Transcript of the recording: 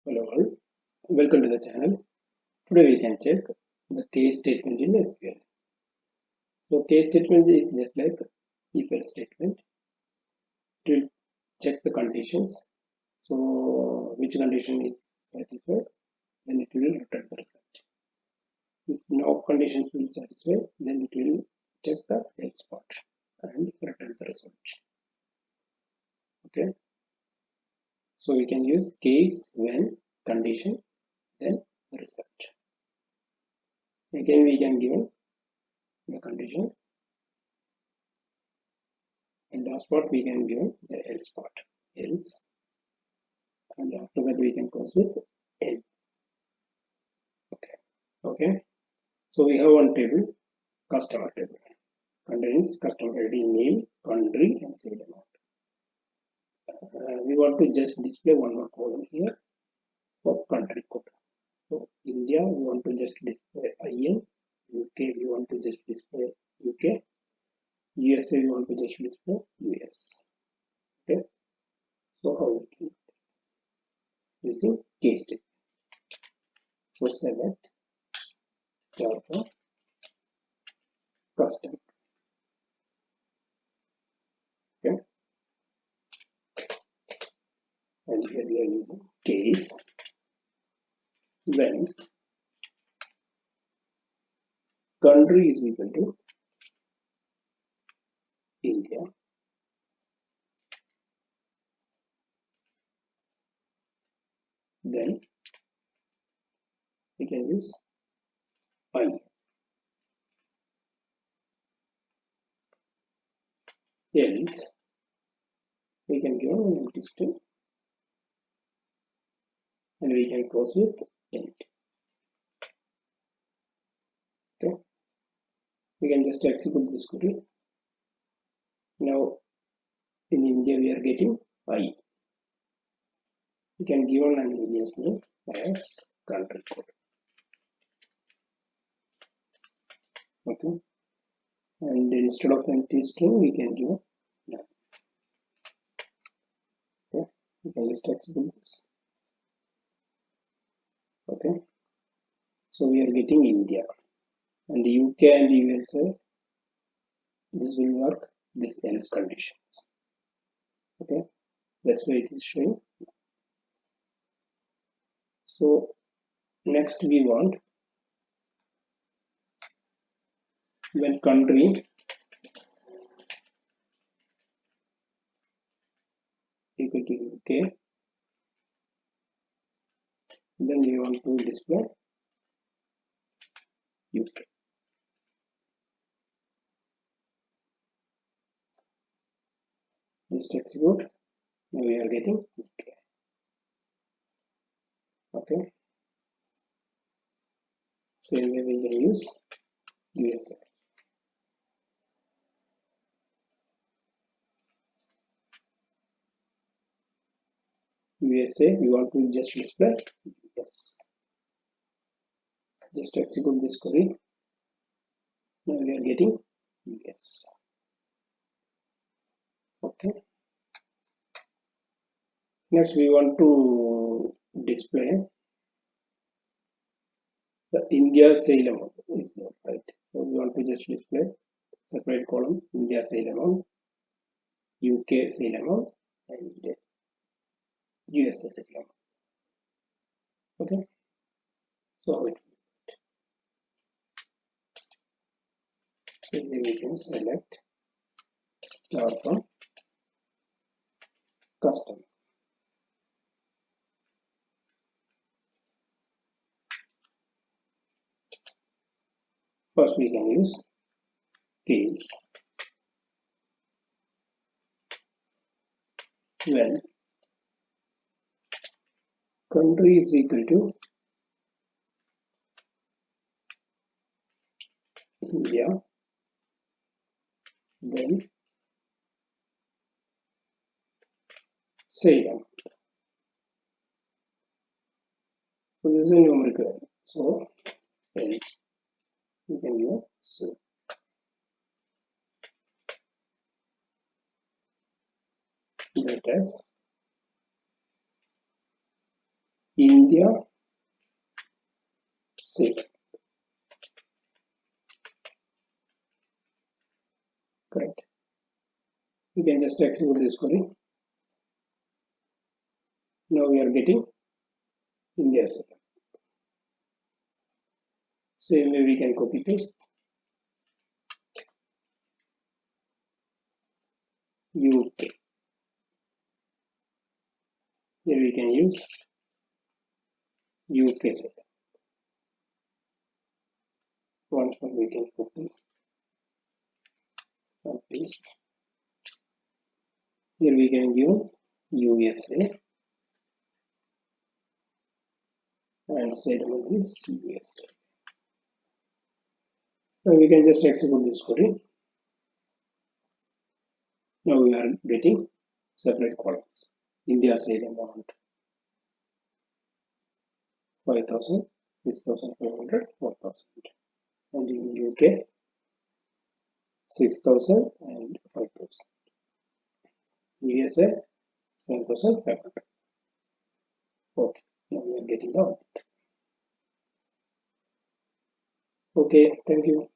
Hello all, welcome to the channel. Today we can check the case statement in SQL. So case statement is just like if else statement. It will check the conditions. So which condition is satisfied, then it will return the result. If no conditions will satisfy, then it will check the else part and return the result. Okay. So we can use case when condition then the result. Again we can give the condition and last part we can give the else part, else, and after that we can close with n. Okay, so we have one table, customer table, contains customer ID, name, country and sale amount. We want to just display one more column here for country code. So India we want to just display IN, UK we want to just display UK, USA we want to just display US. Okay, so how we can using case statement. So select Java custom. Okay, and here we are using case when country is equal to India, then we can use I. Else we can give an empty string and we can close with end. Okay, we can just execute this query. Now in India we are getting I. We can give an alias name as country code. Okay, and instead of empty string we can give none. Okay, we can just execute this. Okay, so we are getting India and UK and USA. This will work this else conditions. Okay, that's why it is showing. So next we want when country equal to UK, then we want to display UK. Just execute. Now we are getting UK. Okay, same way we can use USA. USA we want to just display US. Just execute this query. Now we are getting US. Okay, next we want to display the India sale amount is not right. So we want to just display separate column India sale amount, UK sale amount and USA sale amount. Okay, so then we can select star from custom. First we can use case when country is equal to India, then sale amount. So this is a numerical value. So else you can give so. That as India state. Correct. You can just execute this query. Now we are getting India state. Same way we can copy paste UK. Here we can use UK set. Once more we can copy and paste. Here we can use USA and settlement is USA. Now we can just execute this query. Now we are getting separate columns. India sale amount 5,000, 6,500, 4,000. And in UK 6,000 and 5,000. USA 7,500. Okay, now we are getting the output. Okay, thank you.